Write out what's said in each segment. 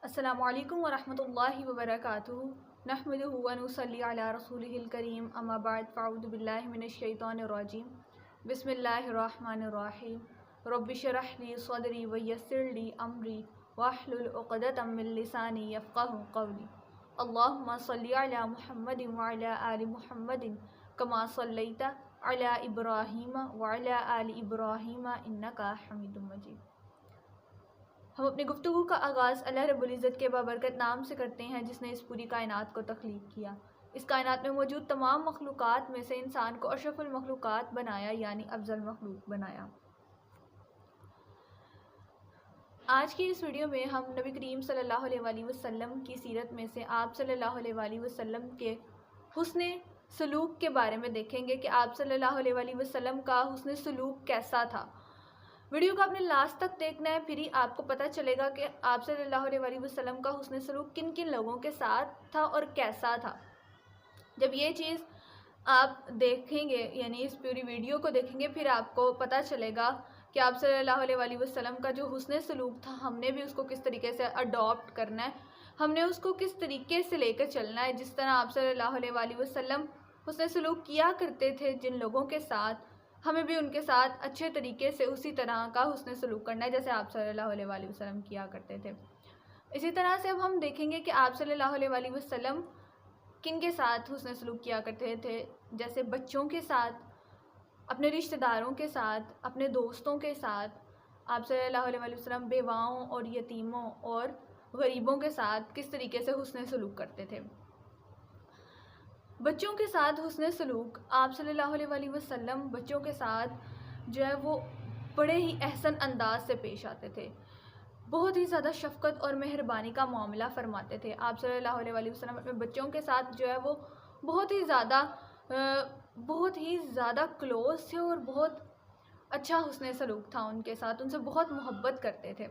अस्सलामु अलैकुम वरहमतुल्लाहि वबरकातुहू नहमदुहु व नुसल्ली अला रसूलिहिल करीम अम्मा बाद फ़अऊज़ु बिल्लाहि मिनश शैतानिर रजीम बिस्मिल्लाहिर रहमानिर रहीम रब्बि इश्रह ली सदरी व यस्सिर ली अमरी वहलुल उक़दतम मिन लिसानी यफ़क़हू क़ौली अल्लाहुम्मा सल्लि अला मुहम्मदिन व अला आलि मुहम्मदिन कमा सल्लैता अला इब्राहीम व अला आलि इब्राहीम इन्नका हमीदुम मजीद। हम अपनी गुफ्तगू का आगाज़ अल्लाह रब्बुल इज़्ज़त के बाबरकत नाम से करते हैं जिसने इस पूरी कायनात को तख्लीक किया। इस कायनात में मौजूद तमाम मखलूक़ात में से इंसान को अशरफुल मखलूक़ात बनाया, यानी अफजल मखलूक बनाया। आज की इस वीडियो में हम नबी करीम सल्लल्लाहु अलैहि वसल्लम की सीरत में से आप सल्लल्लाहु अलैहि वसल्लम के हुस्न सलूक के बारे में देखेंगे कि आप सल्लल्लाहु अलैहि वसल्लम का हुस्न सलूक कैसा था। वीडियो को आपने लास्ट तक देखना है, फिर ही आपको पता चलेगा कि आप सल्लल्लाहु अलैहि वसल्लम का हुस्न सलूक किन किन लोगों के साथ था और कैसा था। जब ये चीज़ आप देखेंगे, यानी इस पूरी वीडियो को देखेंगे, फिर आपको पता चलेगा कि आप सल्लल्लाहु अलैहि वसल्लम का जो हुस्न सलूक था हमने भी उसको किस तरीके से अडॉप्ट करना है, हमने उसको किस तरीके से लेकर चलना है। जिस तरह आप सल्लल्लाहु अलैहि वसल्लम हुस्न सलूक किया करते थे जिन लोगों के साथ, हमें भी उनके साथ अच्छे तरीके से उसी तरह का हुस्न सलूक करना है जैसे आप सल्लल्लाहु अलैहि वसल्लम किया करते थे। इसी तरह से अब हम देखेंगे कि आप सल्लल्लाहु अलैहि वसल्लम किन के साथ हुस्न सलूक किया करते थे, जैसे बच्चों के साथ, अपने रिश्तेदारों के साथ, अपने दोस्तों के साथ। आप सल्लल्लाहु अलैहि वसल्लम बेवाओं और यतीमों और गरीबों के साथ किस तरीके से हुस्न सलूक करते थे। बच्चों के साथ हुस्न सलूक, आप सल्लल्लाहु अलैहि वसल्लम बच्चों के साथ जो है वो बड़े ही एहसन अंदाज से पेश आते थे, बहुत ही ज़्यादा शफ़क़त और मेहरबानी का मामला फ़रमाते थे। आप सल्लल्लाहु अलैहि वसल्लम अपने बच्चों के साथ जो है वो बहुत ही ज़्यादा क्लोज़ थे और बहुत अच्छा हुस्न सलूक था उनके साथ, उनसे बहुत मोहब्बत करते थे।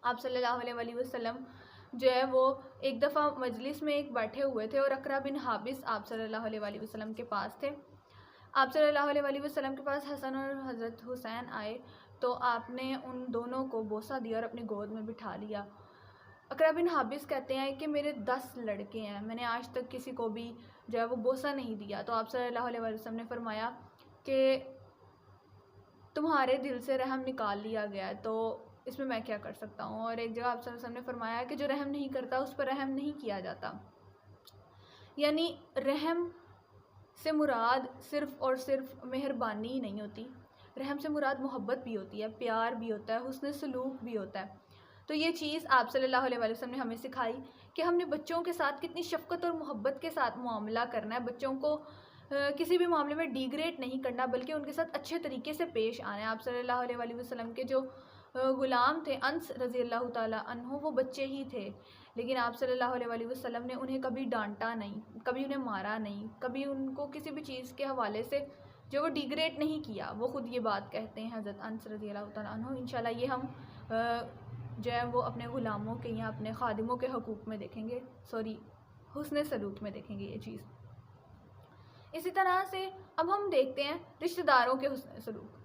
आप सल्लल्लाहु अलैहि वसल्लम जो है वो एक दफ़ा मजलिस में एक बैठे हुए थे और अकरा बिन हाबिस आप सल्लल्लाहु अलैहि वसल्लम के पास थे। आप सल्लल्लाहु अलैहि वसल्लम के पास हसन और हज़रत हुसैन आए तो आपने उन दोनों को बोसा दिया और अपनी गोद में बिठा लिया। अकरा बिन हाबिस कहते हैं कि मेरे 10 लड़के हैं, मैंने आज तक किसी को भी जो है वो बोसा नहीं दिया। तो आप सल्लल्लाहु अलैहि वसल्लम ने फरमाया कि तुम्हारे दिल से रहम निकाल लिया गया है, तो इसमें मैं क्या कर सकता हूँ। और एक जगह आप सल्लल्लाहु अलैहि वसल्लम ने फरमाया कि जो रहम नहीं करता उस पर रहम नहीं किया जाता। यानी रहम से मुराद सिर्फ़ और सिर्फ मेहरबानी ही नहीं होती, रहम से मुराद मोहब्बत भी होती है, प्यार भी होता है, हुस्न सलूक भी होता है। तो ये चीज़ आप सल्लल्लाहु अलैहि वसल्लम ने हमें सिखाई कि हमने बच्चों के साथ कितनी शफ़क़त और मोहब्बत के साथ मुआमला करना है। बच्चों को किसी भी मामले में डिग्रेड नहीं करना, बल्कि उनके साथ अच्छे तरीके से पेश आना है। आप सल्लल्लाहु अलैहि वसल्लम के जो ग़ुलाम थे अनस रज़ी अल्लाह ताला अन्हु, वो बच्चे ही थे, लेकिन आप सल्लल्लाहु अलैहि वसल्लम ने उन्हें कभी डांटा नहीं, कभी उन्हें मारा नहीं, कभी उनको किसी भी चीज़ के हवाले से जो वो डिग्रेड नहीं किया। वो ख़ुद ये बात कहते हैं हज़रत अनस रज़ी अल्लाह ताला अन्हु। इंशाल्लाह ये हम जो है वो अपने ग़ुलामों के या अपने ख़ादिमों के हकूक़ में देखेंगे, हुस्न सलूक में देखेंगे ये चीज़। इसी तरह से अब हम देखते हैं रिश्तेदारों के हुस्न सलूक।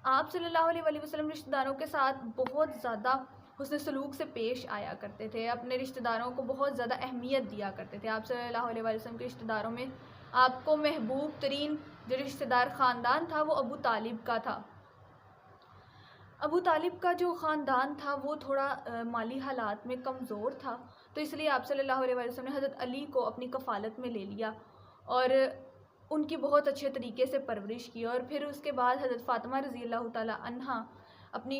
आप सल्लल्लाहु अलैहि वसल्लम रिश्तेदारों के साथ बहुत ज़्यादा हुस्न सलूक से पेश आया करते थे, अपने रिश्तेदारों को बहुत ज़्यादा अहमियत दिया करते थे। आप सल्लल्लाहु अलैहि वसल्लम के रिश्तेदारों में आपको महबूब तरीन जो रिश्तेदार ख़ानदान था वो अबू तालिब का था। अबू तालिब का जो ख़ानदान था वो थोड़ा माली हालात में कमज़ोर था, तो इसलिए आप सल्लल्लाहु अलैहि वसल्लम ने हज़रत अली को अपनी कफ़ालत में ले लिया और उनकी बहुत अच्छे तरीके से परवरिश की। और फिर उसके बाद हज़रत फ़ातिमा रज़ी अल्लाह ताला अन्हा अपनी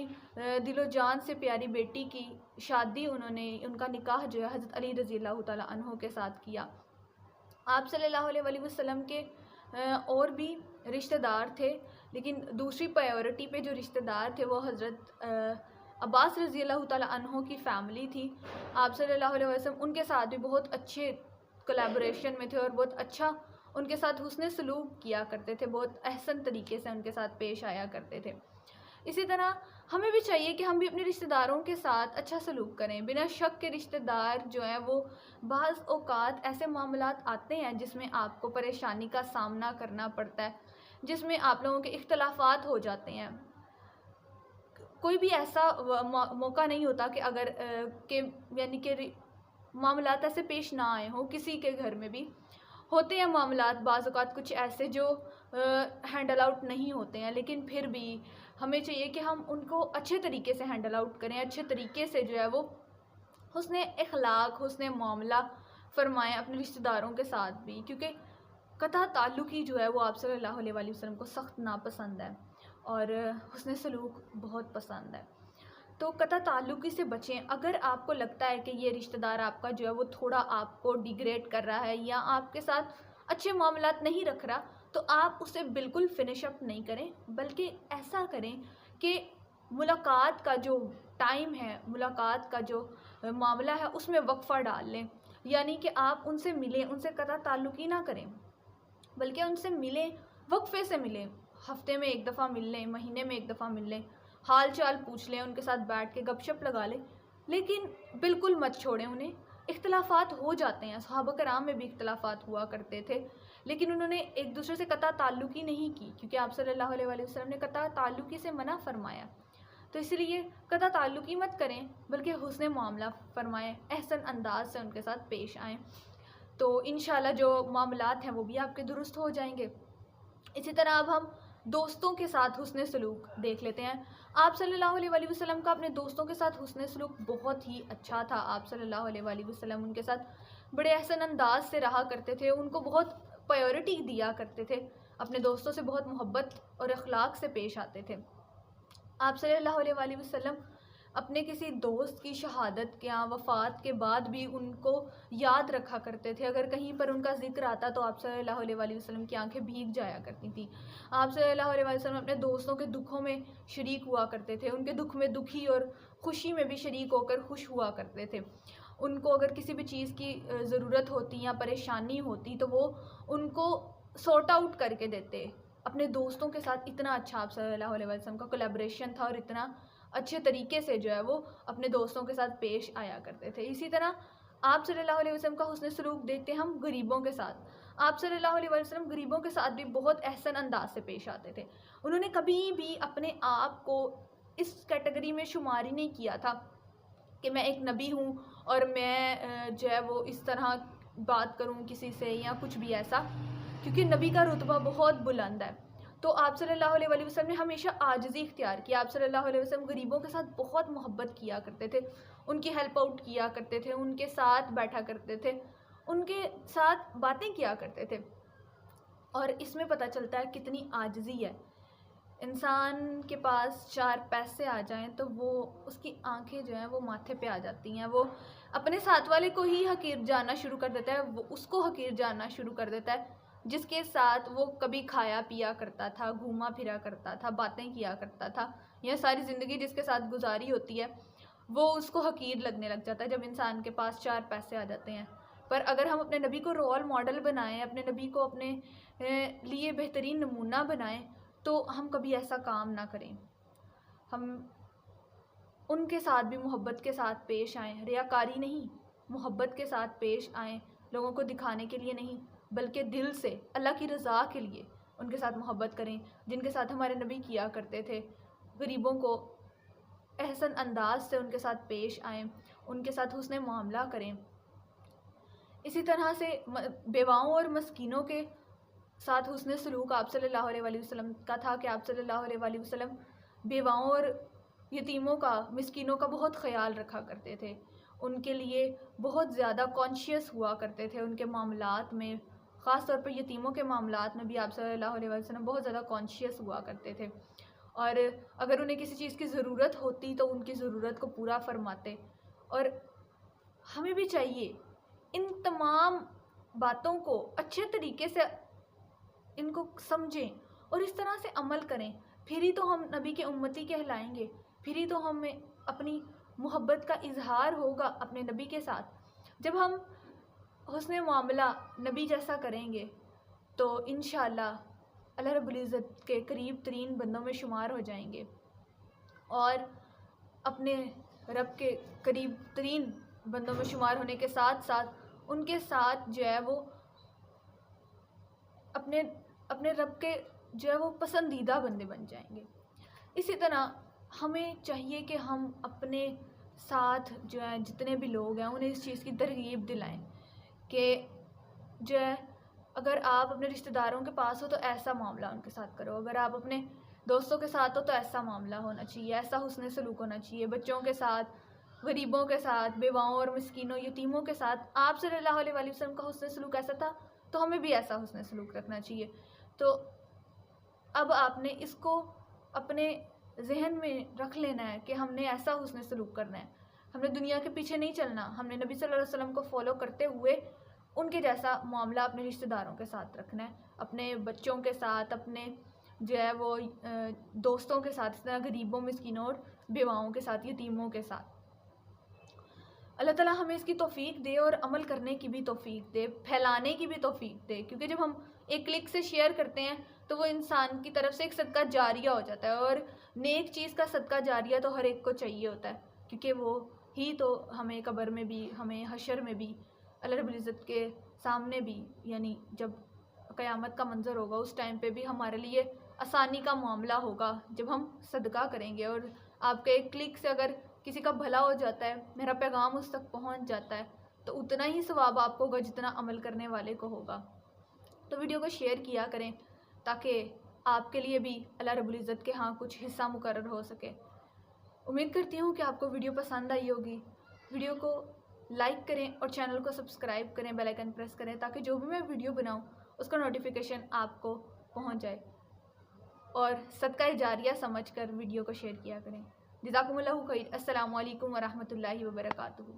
दिलो जान से प्यारी बेटी की शादी, उनका निकाह जो है हज़रत अली रज़ी अल्लाह ताला अन्हु के साथ किया। आप सल्लल्लाहु अलैहि वसल्लम के और भी रिश्तेदार थे, लेकिन दूसरी प्रायोरिटी पे जो रिश्तेदार थे वो हज़रत अब्बास रज़ी अल्लाह ताला अन्हु की फ़ैमिली थी। आप सल्लल्लाहु अलैहि वसल्लम उनके साथ भी बहुत अच्छे कोलैबोरेशन में थे और बहुत अच्छा उनके साथ हुस्न सलूक किया करते थे, बहुत अहसन तरीके से उनके साथ पेश आया करते थे। इसी तरह हमें भी चाहिए कि हम भी अपने रिश्तेदारों के साथ अच्छा सलूक करें। बिना शक के रिश्तेदार जो हैं वो बाज़ औक़ात ऐसे मामलात आते हैं जिसमें आपको परेशानी का सामना करना पड़ता है, जिसमें आप लोगों के इख्तलाफ़ात हो जाते हैं। कोई भी ऐसा मौका नहीं होता कि अगर के यानी कि मामलात ऐसे पेश ना आए हों। किसी के घर में भी होते हैं मामलात, बाज़ औक़ात कुछ ऐसे जो हैंडल आउट नहीं होते हैं, लेकिन फिर भी हमें चाहिए कि हम उनको अच्छे तरीके से हैंडल आउट करें, अच्छे तरीके से जो है वो हुस्ने इखलाक, हुस्ने मामला फरमाएँ अपने रिश्तेदारों के साथ भी, क्योंकि कता ताल्लुक़ी जो है वो आप सल्लल्लाहु अलैहि वसल्लम को सख्त नापसंद है और हुस्ने सलूक बहुत पसंद है। तो कता ताल्लुक़ी से बचें। अगर आपको लगता है कि ये रिश्तेदार आपका जो है वो थोड़ा आपको डिग्रेड कर रहा है या आपके साथ अच्छे मामलात नहीं रख रहा, तो आप उसे बिल्कुल फिनिश अप नहीं करें, बल्कि ऐसा करें कि मुलाकात का जो टाइम है, मुलाकात का जो मामला है, उसमें वक्फ़ा डाल लें। यानी कि आप उनसे मिलें, उनसे कता ताल्लुक़ी ना करें, बल्कि उनसे मिलें, वक्फ़े से मिलें। हफ़्ते में 1 दफ़ा मिल लें, महीने में 1 दफ़ा मिल लें, हाल चाल पूछ लें, उनके साथ बैठ के गपशप लगा लें, लेकिन बिल्कुल मत छोड़ें उन्हें। इख्तिलाफ़ात हो जाते हैं, सहाबा कराम में भी इख्तिलाफ़ात हुआ करते थे, लेकिन उन्होंने एक दूसरे से कता ताल्लुक़ी नहीं की, क्योंकि आप सल्लल्लाहु अलैहि वसल्लम ने कता ताल्लुक़ी से मना फ़रमाया। तो इसलिए कता ताल्लुक़ी मत करें, बल्कि हुस्ने मामला फ़रमाएँ, एहसन अंदाज़ से उनके साथ पेश आएँ, तो इंशाअल्लाह जो मामलात हैं वो भी आपके दुरुस्त हो जाएंगे। इसी तरह अब हम दोस्तों के साथ हुस्ने सलूक देख लेते हैं। आप सल्लल्लाहु अलैहि वसल्लम का अपने दोस्तों के साथ हुस्ने सलूक बहुत ही अच्छा था। आप सल्लल्लाहु अलैहि वसल्लम उनके साथ बड़े एहसन अंदाज से रहा करते थे, उनको बहुत प्रायोरिटी दिया करते थे, अपने दोस्तों से बहुत मोहब्बत और अखलाक से पेश आते थे। आप सल्लल्लाहु अलैहि वसल्लम अपने किसी दोस्त की शहादत या वफ़ात के बाद भी उनको याद रखा करते थे। अगर कहीं पर उनका ज़िक्र आता तो आप सल्लल्लाहु अलैहि वसल्लम की आंखें भीग जाया करती थी। आप सल्लल्लाहु अलैहि वसल्लम अपने दोस्तों के दुखों में शरीक हुआ करते थे, उनके दुख में दुखी और खुशी में भी शरीक होकर खुश हुआ करते थे। उनको अगर किसी भी चीज़ की ज़रूरत होती या परेशानी होती तो वो उनको सॉर्ट आउट करके देते। अपने दोस्तों के साथ इतना अच्छा आप सल्लल्लाहु अलैहि वसल्लम का कोलैबोरेशन था और इतना अच्छे तरीके से जो है वो अपने दोस्तों के साथ पेश आया करते थे। इसी तरह आप सल्लल्लाहु अलैहि वसल्लम का हुस्न सलूक देखते हैं हम गरीबों के साथ। आप सल्लल्लाहु अलैहि वसल्लम गरीबों के साथ भी बहुत एहसन अंदाज से पेश आते थे। उन्होंने कभी भी अपने आप को इस कैटेगरी में शुमार ही नहीं किया था कि मैं एक नबी हूँ और मैं जो है वो इस तरह बात करूँ किसी से या कुछ भी ऐसा, क्योंकि नबी का रुतबा बहुत बुलंद है। तो आप सल्लल्लाहु अलैहि वसल्लम ने हमेशा आजिज़ी इख्तियार की। आप सल्लल्लाहु अलैहि वसल्लम गरीबों के साथ बहुत मोहब्बत किया करते थे, उनकी हेल्प आउट किया करते थे, उनके साथ बैठा करते थे, उनके साथ बातें किया करते थे। और इसमें पता चलता है कितनी आजिज़ी है। इंसान के पास 4 पैसे आ जाएं तो वो उसकी आंखें जो हैं वो माथे पे आ जाती हैं। वो अपने साथ वाले को ही हकीर जानना शुरू कर देता है, वो उसको हकीर जानना शुरू कर देता है जिसके साथ वो कभी खाया पिया करता था, घूमा फिरा करता था, बातें किया करता था, या सारी ज़िंदगी जिसके साथ गुजारी होती है वो उसको हकीर लगने लग जाता है जब इंसान के पास 4 पैसे आ जाते हैं। पर अगर हम अपने नबी को रोल मॉडल बनाएं, अपने नबी को अपने लिए बेहतरीन नमूना बनाएं, तो हम कभी ऐसा काम ना करें। हम उनके साथ भी मोहब्बत के साथ पेश आएँ, रियाकारी नहीं, मोहब्बत के साथ पेश आएँ, लोगों को दिखाने के लिए नहीं बल्कि दिल से अल्लाह की रज़ा के लिए उनके साथ मोहब्बत करें, जिनके साथ हमारे नबी किया करते थे। गरीबों को एहसन अंदाज से उनके साथ पेश आएँ, उनके साथ हुस्न मामला करें। इसी तरह से बेवाओं और मस्कीनों के साथ हुस्न सलूक आप सल्लल्लाहु अलैहि वसल्लम का था कि आप सल्लल्लाहु अलैहि वसल्लम बेवाओं और यतीमों का, मिस्कीनों का बहुत ख़याल रखा करते थे, उनके लिए बहुत ज़्यादा कॉन्शियस हुआ करते थे। उनके मामलात में, ख़ास तौर पर यतीमों के मामलात में भी आप सल्लल्लाहु अलैहि वसल्लम बहुत ज़्यादा कॉन्शियस हुआ करते थे, और अगर उन्हें किसी चीज़ की ज़रूरत होती तो उनकी ज़रूरत को पूरा फरमाते। और हमें भी चाहिए इन तमाम बातों को अच्छे तरीके से इनको समझें और इस तरह से अमल करें, फिर ही तो हम नबी के उम्मती कहलाएंगे, फिर ही तो हमें अपनी मोहब्बत का इजहार होगा अपने नबी के साथ। जब हम हुस्न मामला नबी जैसा करेंगे तो इंशाअल्लाह अल्लाह रब्बुल इज़्ज़त के करीब तरीन बंदों में शुमार हो जाएंगे और अपने रब के करीब तरीन बंदों में शुमार होने के साथ साथ उनके साथ जो है वो अपने रब के जो है वो पसंदीदा बंदे बन जाएंगे। इसी तरह हमें चाहिए कि हम अपने साथ जो है जितने भी लोग हैं उन्हें इस चीज़ की तरगीब दिलाएं कि जो है अगर आप अपने रिश्तेदारों के पास हो तो ऐसा मामला उनके साथ करो, अगर आप अपने दोस्तों के साथ हो तो ऐसा मामला होना चाहिए, ऐसा हुस्न सलूक होना चाहिए। बच्चों के साथ, गरीबों के साथ, बेवाओं और मिस्कीनों यतीमों के साथ आप सल्लल्लाहु अलैहि वसल्लम का हुस्न सलूक ऐसा था, तो हमें भी ऐसा हुस्न सलूक रखना चाहिए। तो अब आपने इसको अपने जहन में रख लेना है कि हमने ऐसा हुस्न सलूक करना है। हमने दुनिया के पीछे नहीं चलना, हमने नबी सल्लल्लाहु अलैहि वसल्लम को फॉलो करते हुए उनके जैसा मामला अपने रिश्तेदारों के साथ रखना है, अपने बच्चों के साथ, अपने जो है वो दोस्तों के साथ, इस तरह गरीबों, मिस्कीनों और बेवाओं के साथ, यतीमों के साथ। अल्लाह ताला हमें इसकी तौफीक दे और अमल करने की भी तौफीक दे, फैलाने की भी तौफीक दे, क्योंकि जब हम एक क्लिक से शेयर करते हैं तो वो इंसान की तरफ से एक सदका जारिया हो जाता है, और नेक चीज़ का सदका जारिया तो हर एक को चाहिए होता है, क्योंकि वो ही तो हमें कब्र में भी, हमें हशर में भी, अल्लाह रब्बुल इज़्ज़त के सामने भी, यानी जब क़यामत का मंज़र होगा उस टाइम पे भी हमारे लिए आसानी का मामला होगा जब हम सदका करेंगे। और आपके एक क्लिक से अगर किसी का भला हो जाता है, मेरा पैगाम उस तक पहुंच जाता है, तो उतना ही सवाब आपको होगा जितना अमल करने वाले को होगा। तो वीडियो को शेयर किया करें ताकि आपके लिए भी अल्लाह रब्बुल इज़्ज़त के यहाँ कुछ हिस्सा मुकर्रर हो सके। उम्मीद करती हूँ कि आपको वीडियो पसंद आई होगी। वीडियो को लाइक करें और चैनल को सब्सक्राइब करें, बेल आइकन प्रेस करें ताकि जो भी मैं वीडियो बनाऊँ उसका नोटिफिकेशन आपको पहुँच जाए, और सदका जारिया समझकर वीडियो को शेयर किया करें। जज़ाकुमुल्लाहु खैर। अस्सलामु अलैकुम वरहमतुल्लाहि वबरकातुहू।